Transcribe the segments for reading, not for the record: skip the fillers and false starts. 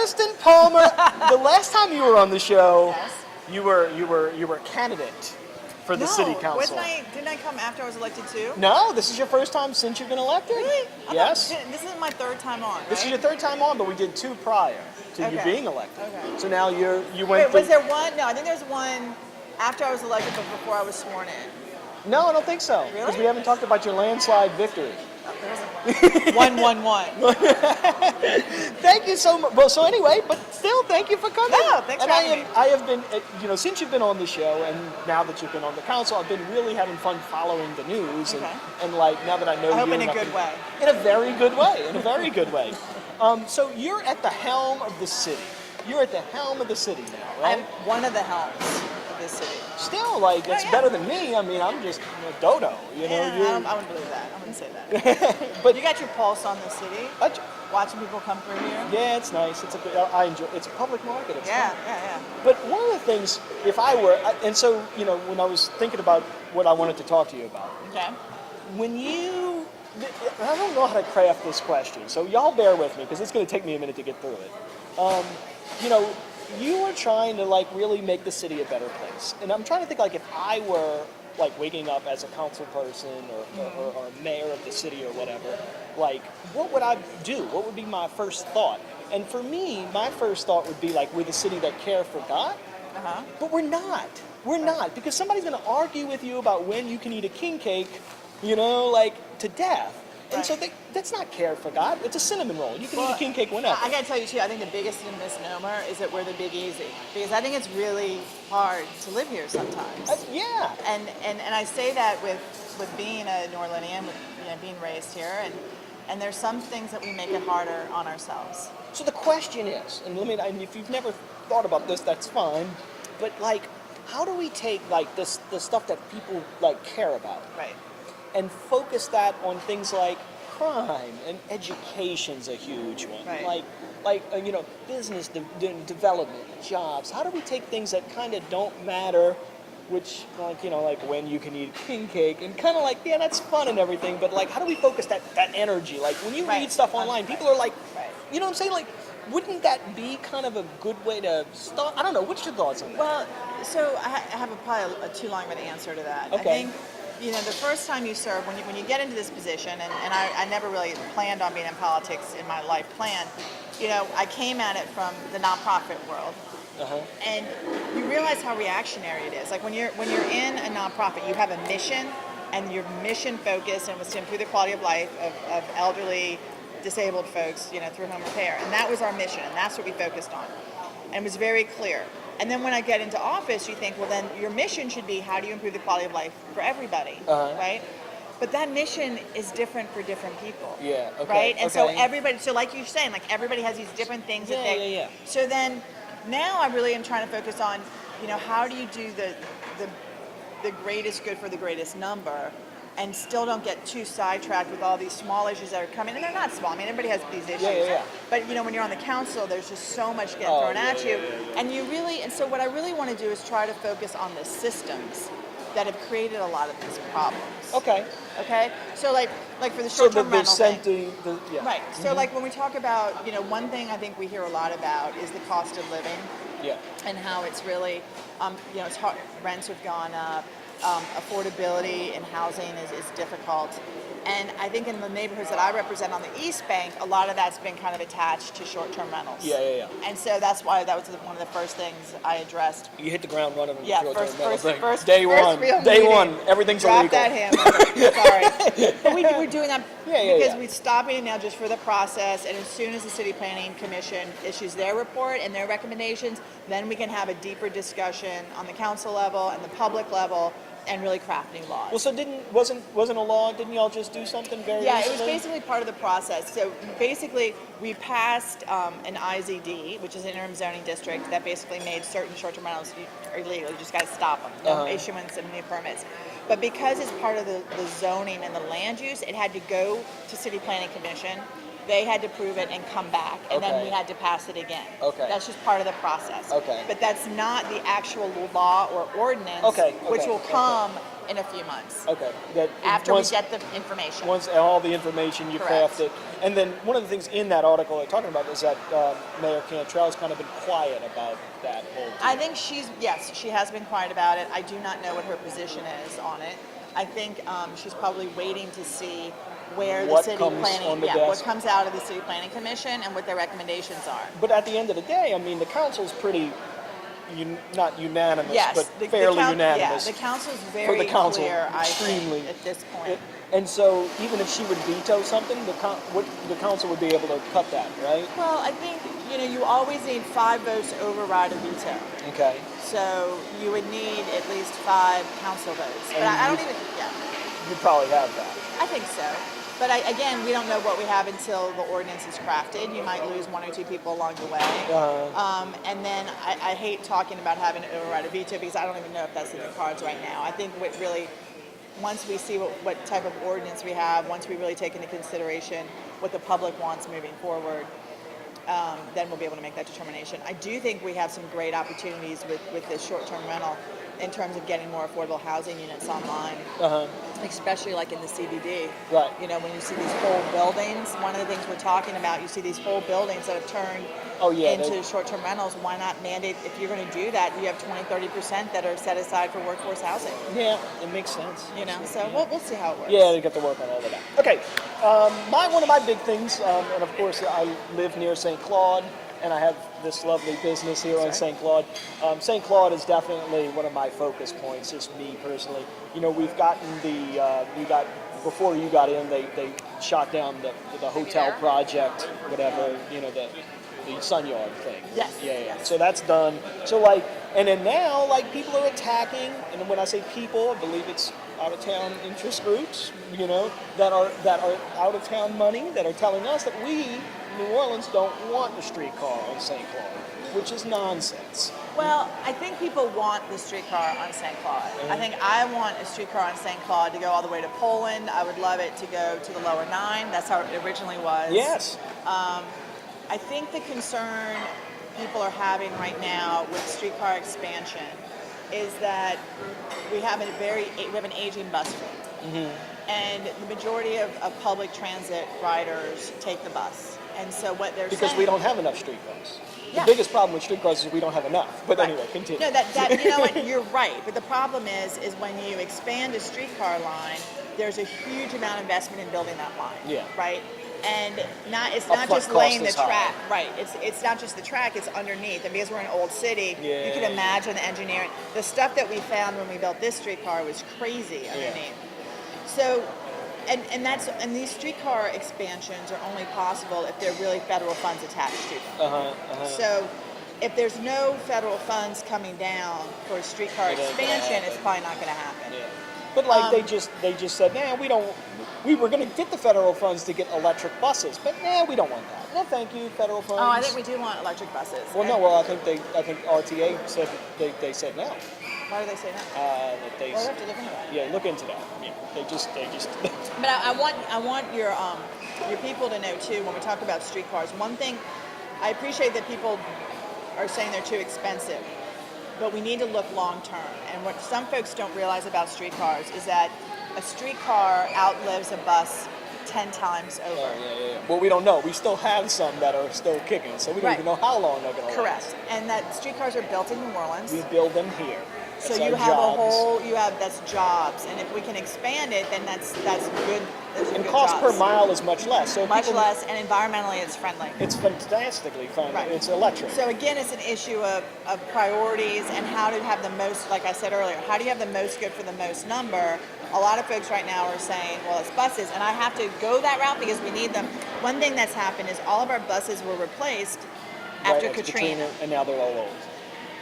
Kristin Palmer, the last time you were on the show, Yes. you were a candidate for the city council. Didn't I come after I was elected too? No, this is your first time since you've been elected. Really? Yes. This is my third time on, right? This is your third time on, but we did 2 prior to you being elected. Okay. So now you went. Wait, was there one? No, I think there's one after I was elected, but before I was sworn in. No, I don't think so. Because Really? we haven't talked about your landslide victory. Oh, there wasn't one. 1-1-1. Thank you so much. Well, so anyway, but still, thank you for coming. No, thanks for having me. I have been, since you've been on the show, and now that you've been on the council, I've been really having fun following the news, and like now that I know you, I hope in a good way. In a very good way. In a very good way. So you're at the helm of the city. You're at the helm of the city now, right? I'm one of the helms of this city. Still, like, it's better than me. I mean, I'm just dodo, you know. Yeah, I wouldn't believe that. I wouldn't say that. But you got your pulse on the city, watching people come through here. Yeah, it's nice. I enjoy. It's a public market. It's fun. Yeah. But one of the things, if I were, and so when I was thinking about what I wanted to talk to you about, when you, I don't know how to craft this question, so y'all bear with me because it's going to take me a minute to get through it. You are trying to like really make the city a better place, and I'm trying to think like if I were like waking up as a council person or a mayor of the city or whatever, like what would I do? What would be my first thought? And for me, my first thought would be like we're the city that care forgot, but we're not. We're not, because somebody's going to argue with you about when you can eat a king cake, like to death. And so that's not care forgot. It's a cinnamon roll. You can eat a king cake whenever. I got to tell you, too, I think the biggest misnomer is that we're the Big Easy. Because I think it's really hard to live here sometimes. Yeah. And I say that with being a New Orleanian, with being raised here, and there's some things that we make it harder on ourselves. So the question is, and if you've never thought about this, that's fine, but like, how do we take like the stuff that people like care about? Right. And focus that on things like crime and education's a huge one. Right. Like business development, jobs. How do we take things that kind of don't matter, which like when you can eat king cake and kind of like that's fun and everything, but like how do we focus that energy? Like when you read stuff online, people are like, you know what I'm saying? Like, wouldn't that be kind of a good way to start? I don't know. What's your thoughts on that? Well, so I have probably a too long of an answer to that. Okay. I think the first time you serve, when you get into this position, and I never really planned on being in politics in my life plan, I came at it from the nonprofit world. And you realize how reactionary it is. Like when you're in a nonprofit, you have a mission, and your mission focus and was to improve the quality of life of elderly, disabled folks, through home repair. And that was our mission, and that's what we focused on. And it was very clear. And then when I get into office, you think, well, then your mission should be how do you improve the quality of life for everybody, right? But that mission is different for different people. Yeah, okay. Right? And so like you're saying, like everybody has these different things that they... Yeah. So then now I really am trying to focus on, how do you do the greatest good for the greatest number and still don't get too sidetracked with all these small issues that are coming. And they're not small. I mean, everybody has these issues. Yeah. But, when you're on the council, there's just so much getting thrown at you. And so what I really want to do is try to focus on the systems that have created a lot of these problems. Okay. So like for the short-term rental thing. Right. So like when we talk about, one thing I think we hear a lot about is the cost of living. Yeah. And how it's really, it's hard. Rents have gone up. Affordability in housing is difficult. And I think in the neighborhoods that I represent on the East Bank, a lot of that's been kind of attached to short-term rentals. Yeah. And so that's why that was one of the first things I addressed. You hit the ground running. First day one, everything's illegal. Drop that hammer. Sorry. But we're doing that because we're stopping it now just for the process. And as soon as the City Planning Commission issues their report and their recommendations, then we can have a deeper discussion on the council level and the public level and really crafting laws. Well, so wasn't a law? Didn't y'all just do something very recently? It was basically part of the process. So basically, we passed an IZD, which is an interim zoning district, that basically made certain short-term rentals illegal. You just got to stop them. No issuance of new permits. But because it's part of the zoning and the land use, it had to go to City Planning Commission. They had to prove it and come back, and then we had to pass it again. That's just part of the process. But that's not the actual law or ordinance, which will come in a few months. Okay. That After once, we get the information. Once all the information, you Correct. craft it. And then one of the things in that article they're talking about is that Mayor Cantrell's kind of been quiet about that whole deal. I think yes, she has been quiet about it. I do not know what her position is on it. I think she's probably waiting to see where What the city comes planning, on the what desk. comes out of the city planning commission and what their recommendations are. But at the end of the day, I mean, the council's pretty, not unanimous, Yes, but fairly unanimous. Yeah, the council's For very the council, clear, I extremely. think, at this point. And so even if she would veto something, the council would be able to cut that, right? Well, I think, you always need 5 votes to override a veto. Okay. So you would need at least 5 council votes. But And I don't you- even, You probably have that. I think so. But again, we don't know what we have until the ordinance is crafted. You might lose 1 or 2 people along the way. And then I hate talking about having to override a veto because I don't even know if that's in the cards right now. I think what really, once we see what type of ordinance we have, once we really take into consideration what the public wants moving forward, then we'll be able to make that determination. I do think we have some great opportunities with this short-term rental in terms of getting more affordable housing units online, especially like in the CBD. Right. When you see these whole buildings, one of the things we're talking about, you see these whole buildings that have turned into short-term rentals. Why not mandate, if you're going to do that, you have 20-30% that are set aside for workforce housing. Yeah, it makes sense. So we'll see how it works. Yeah, they got to work on all of that. Okay, one of my big things, and of course I live near St. Claude, and I have this lovely business here on St. Claude. St. Claude is definitely one of my focus points, just me personally. We've gotten before you got in, they shot down the hotel project, whatever, the Sun Yard thing. Yes. Yeah. So that's done. So and then now people are attacking, and when I say people, I believe it's out of town interest groups, that are out of town money that are telling us that we, New Orleans, don't want the streetcar on St. Claude, which is nonsense. Well, I think people want the streetcar on St. Claude. I think I want a streetcar on St. Claude to go all the way to Poland. I would love it to go to the lower 9. That's how it originally was. Yes. I think the concern people are having right now with streetcar expansion is that we have an aging bus fleet. And the majority of public transit riders take the bus. And so what they're Because saying, we don't have enough streetcars. Yeah. The biggest problem with streetcars is we don't have enough. But Right. anyway, continue. No, that you know what, you're right. But the problem is when you expand a streetcar line, there's a huge amount of investment in building that line. Yeah. Right? And it's Upfront not just cost laying the is high. track. Right. It's not just the track, it's underneath. And because we're in an old city, you can imagine the engineering. The stuff that we found when we built this streetcar was crazy underneath. So and these streetcar expansions are only possible if there are really federal funds attached to them. So if there's no federal funds coming down for a streetcar It ain't gonna expansion, happen. it's probably not going to happen. Yeah. But they just said, we were going to get the federal funds to get electric buses, but we don't want that. No, thank you, federal funds. Oh, I think we do want electric buses. I think RTA said they said no. Why do they say no? That they We'll have to look into that. Yeah, look into that. Yeah, they just. But I want your people to know too, when we talk about streetcars, one thing, I appreciate that people are saying they're too expensive, but we need to look long term. And what some folks don't realize about streetcars is that a streetcar outlives a bus 10 times over. Yeah. Well, we don't know. We still have some that are still kicking, so we don't even know how long they're going to last. Correct. And that streetcars are built in New Orleans. We build them here. So That's you our have jobs. that's jobs, and if we can expand it, then that's good. Those are And good cost jobs. per mile is much less. So Much people, less, and environmentally it's friendly. It's fantastically fun. Right. It's electric. So again, it's an issue of priorities and how to have the most, like I said earlier, how do you have the most good for the most number? A lot of folks right now are saying, well, it's buses, and I have to go that route because we need them. One thing that's happened is all of our buses were replaced after Katrina. And now they're all old.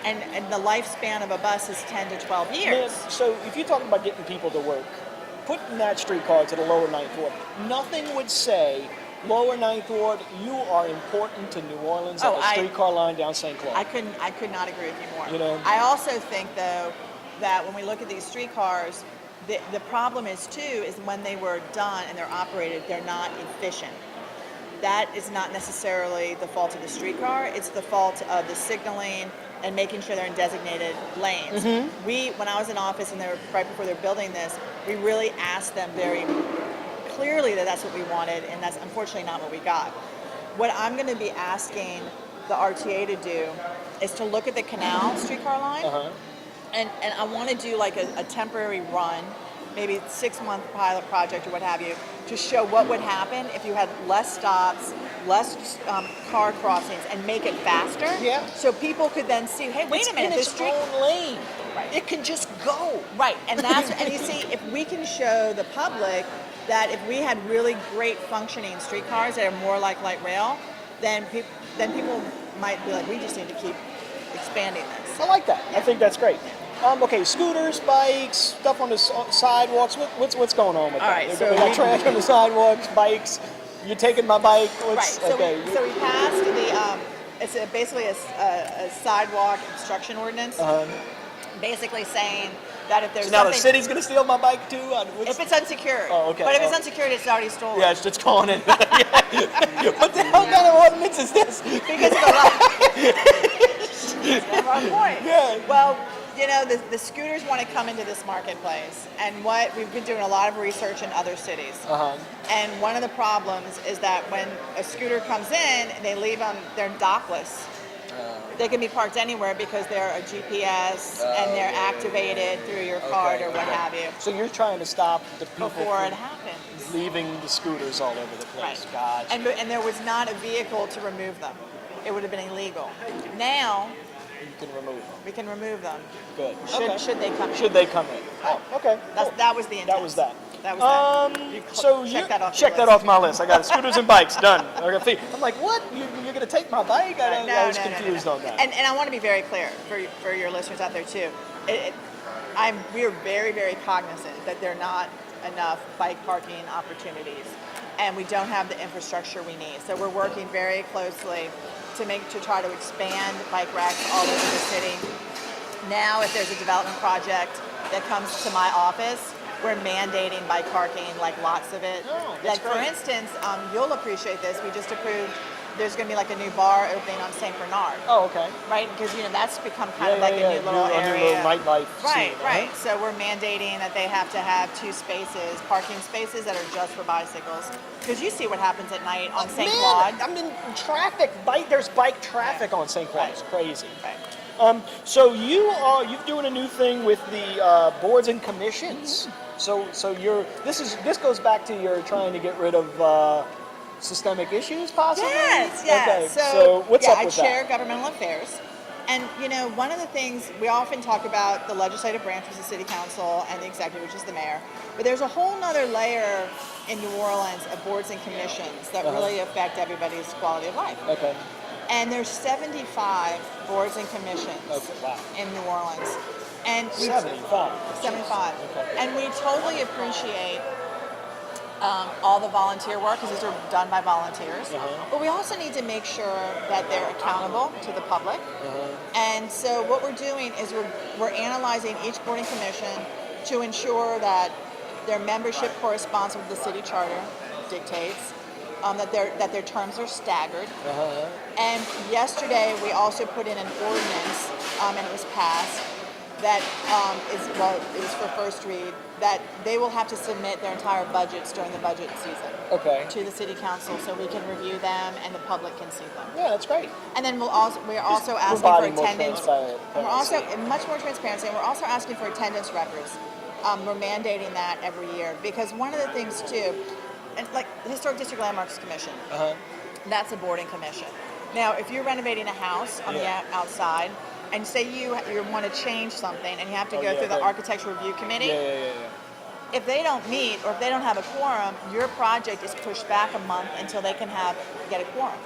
And the lifespan of a bus is 10 to 12 years. So if you're talking about getting people to work, putting that streetcar to the lower Ninth Ward, nothing would say, lower Ninth Ward, you are important to New Orleans at the streetcar line down St. Claude. I could not agree with you more. You know? I also think, though, that when we look at these streetcars, the problem is, too, is when they were done and they're operated, they're not efficient. that is not necessarily the fault of the streetcar. It's the fault of the signaling and making sure they're in designated lanes. When I was in office and they were right before they're building this, we really asked them very clearly that that's what we wanted, and that's unfortunately not what we got. What I'm going to be asking the RTA to do is to look at the canal streetcar line, and I want to do like a temporary run, maybe 6-month pilot project or what have you, to show what would happen if you had less stops, less car crossings, and make it faster. Yeah. So people could then see, hey, wait a minute, in this its street. own lane. Right. It can just go. Right, and that's and you see, if we can show the public that if we had really great functioning streetcars that are more like light rail, then people might be like, we just need to keep expanding this. I like that. I think that's great. Okay, scooters, bikes, stuff on the sidewalks. What's going on with All that? right, We so got we- trash on the sidewalks, bikes. You're taking my bike. Right. So Okay. we passed the it's basically a sidewalk obstruction ordinance, basically saying that if there's So now the something, city's gonna steal my bike too? if it's unsecured. Oh, okay. But if it's Oh. unsecured, it's already stolen. Yeah, it's just calling it. What the hell kind of ordinance is this? Because of the That's our point. Yeah. Well, you know, the scooters want to come into this marketplace, and what we've been doing a lot of research in other cities. And one of the problems is that when a scooter comes in, they leave them, they're dockless. They can be parked anywhere because they're a GPS and they're activated through your card or what have you So you're trying to stop the people before it from happens. leaving the scooters all over the place. Gotcha. And there was not a vehicle to remove them. It would have been illegal. Now You can remove them. we can remove them. Good. Should they come in? Should they come in? Oh, okay. Cool. That was the intent. That was that. That was that. Check that off my list. I got scooters and bikes done. I'm like, what? You're gonna take my bike? I was confused on that. And I want to be very clear for your listeners out there too. We are very, very cognizant that there are not enough bike parking opportunities, and we don't have the infrastructure we need. So we're working very closely to try to expand bike racks all over the city. Now, if there's a development project that comes to my office, we're mandating bike parking, like lots of it. Oh, that's like for great. instance, you'll appreciate this. We just approved. There's going to be like a new bar opening on St. Bernard. Oh, okay. Right, because that's become kind of like a new little A area. new little nightlife Right, scene. right. So we're mandating that they have to have 2 spaces, parking spaces that are just for bicycles. Because you see what happens at night on St. Claude. I'm in traffic. There's bike traffic on St. Claude. It's crazy. Right. So you're doing a new thing with the boards and commissions. So this goes back to your trying to get rid of systemic issues, possibly. Yes. Okay. So what's up I with chair that? governmental affairs. And one of the things we often talk about, the legislative branch, which is the city council, and the executive, which is the mayor. But there's a whole nother layer in New Orleans of boards and commissions that really affect everybody's quality of life. Okay. And there's 75 boards and commissions in New Orleans. And 75. 75. Okay. And we totally appreciate all the volunteer work, because these are done by volunteers. But we also need to make sure that they're accountable to the public. And so what we're doing is we're analyzing each board and commission to ensure that their membership corresponds with the city charter dictates, that their terms are staggered. And yesterday we also put in an ordinance, and it was passed, that it was for first read, that they will have to submit their entire budgets during the budget season to the city council, so we can review them and the public can see them. Yeah, that's great. And then we're also asking for providing more attendance. transparency. And we're also much more transparency, and we're also asking for attendance records. We're mandating that every year, because one of the things too, and like the Historic District Landmarks Commission, that's a board and commission. Now, if you're renovating a house on the outside, and say you want to change something, and you have to go through the architectural review committee. If they don't meet, or if they don't have a quorum, your project is pushed back a month until they can get a quorum.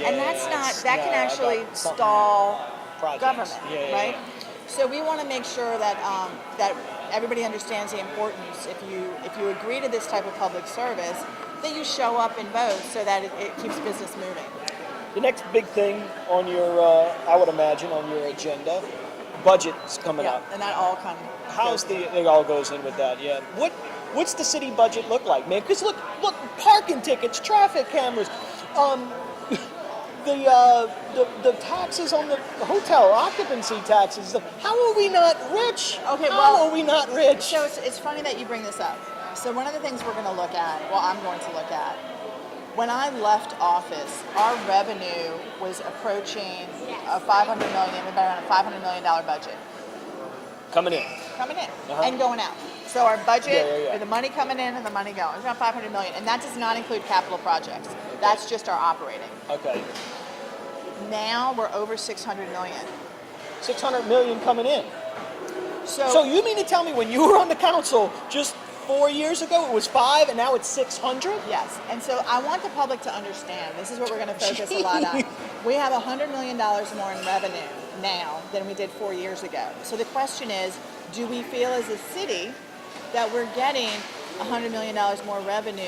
And that can actually stall government, right? So we want to make sure that that everybody understands the importance. If you agree to this type of public service, that you show up and vote, so that it keeps business moving. The next big thing on your, I would imagine, on your agenda, budget's coming up. And that all kind of It all goes in with that? Yeah. what's the city budget look like, man? Because look, parking tickets, traffic cameras, the taxes on the hotel, occupancy taxes. How are we not rich? Okay, How are we not rich? So it's funny that you bring this up. So one of the things we're going to look at, well, I'm going to look at, when I left office, our revenue was approaching a $500 million, about a $500 million budget. Coming in. And going out. So our budget, Yeah. with the money coming in and the money going, it's around $500 million, and that does not include capital projects. That's just our operating. Okay. Now we're over $600 million. 600 million coming in. So So you mean to tell me when you were on the council just 4 years ago it was 5 and now it's 600? yes, and so I want the public to understand, this is what we're going to focus a lot on. We have $100 million more in revenue now than we did 4 years ago. So the question is, do we feel as a city that we're getting $100 million more revenue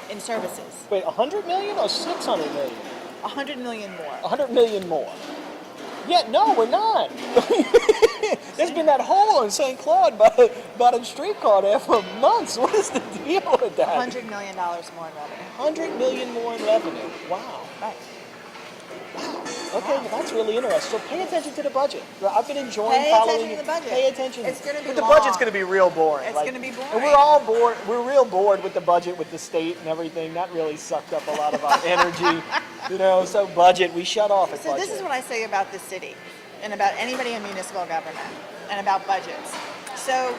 in services? Wait, 100 million or 600 million? 100 million more. 100 million more. Yeah, no, we're not. There's been that hole in St. Claude by the streetcar there for months. What is the deal with that? $100 million more in revenue. 100 million more in revenue. Wow. Right. Wow. Okay, well that's really interesting. So pay attention to the budget. I've been enjoying Pay following attention to the budget. Pay attention. It's gonna be But the long. budget's going to be real boring. It's gonna be boring. And we're all bored. We're real bored with the budget, with the state and everything. That really sucked up a lot of our energy. So budget, we shut off at So budget. this is what I say about the city and about anybody in municipal government and about budgets. So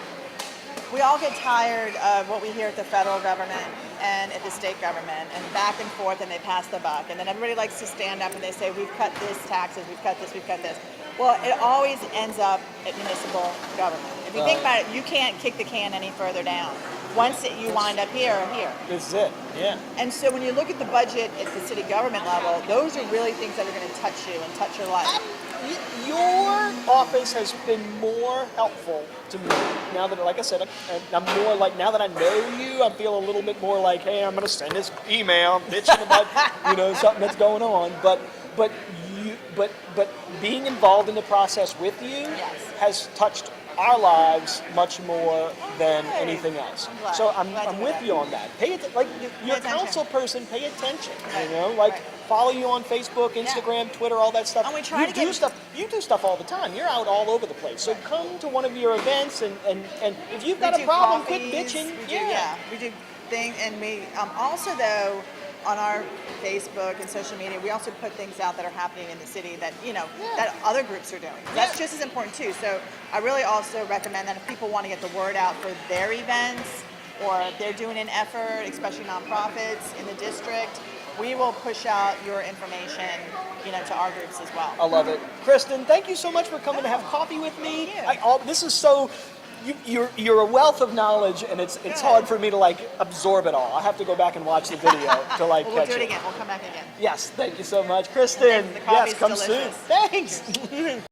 we all get tired of what we hear at the federal government and at the state government and back and forth, and they pass the buck. And then everybody likes to stand up and they say, we've cut this taxes, we've cut this, we've cut this. Well, it always ends up at municipal government. If you think about it, you can't kick the can any further down. Once you wind up here or here. This is it, yeah. And so when you look at the budget at the city government level, those are really things that are going to touch you and touch your life. Your office has been more helpful to me now that, like I said, I'm more like, now that I know you, I feel a little bit more like, hey, I'm going to send this email, bitching about, something that's going on. But being involved in the process with you Yes. has touched our lives much more than Okay. anything else. I'm glad. So I'm Glad to hear with that. you on that. Pay it like you're a attention. council person. Pay attention. Right. Like Right. follow you on Facebook, Instagram, Twitter, all that stuff. And we try you to do get- stuff. You do stuff all the time. You're out all over the place. So come to one of your events and if you've got We a do problem, coffees, quit bitching. we do things, and we also though on our Facebook and social media, we also put things out that are happening in the city that that other groups are doing. That's just as important too. So I really also recommend that if people want to get the word out for their events or if they're doing an effort, especially nonprofits in the district, we will push out your information, to our groups as well. I love it. Kristin, thank you so much for coming to have coffee with me. Thank you. This is so. You're a wealth of knowledge, and it's hard for me to absorb it all. I have to go back and watch the video to We'll catch do it again. We'll come back again. Yes, thank you so much, Kristin. The Yes, coffee's come delicious. soon. Thanks.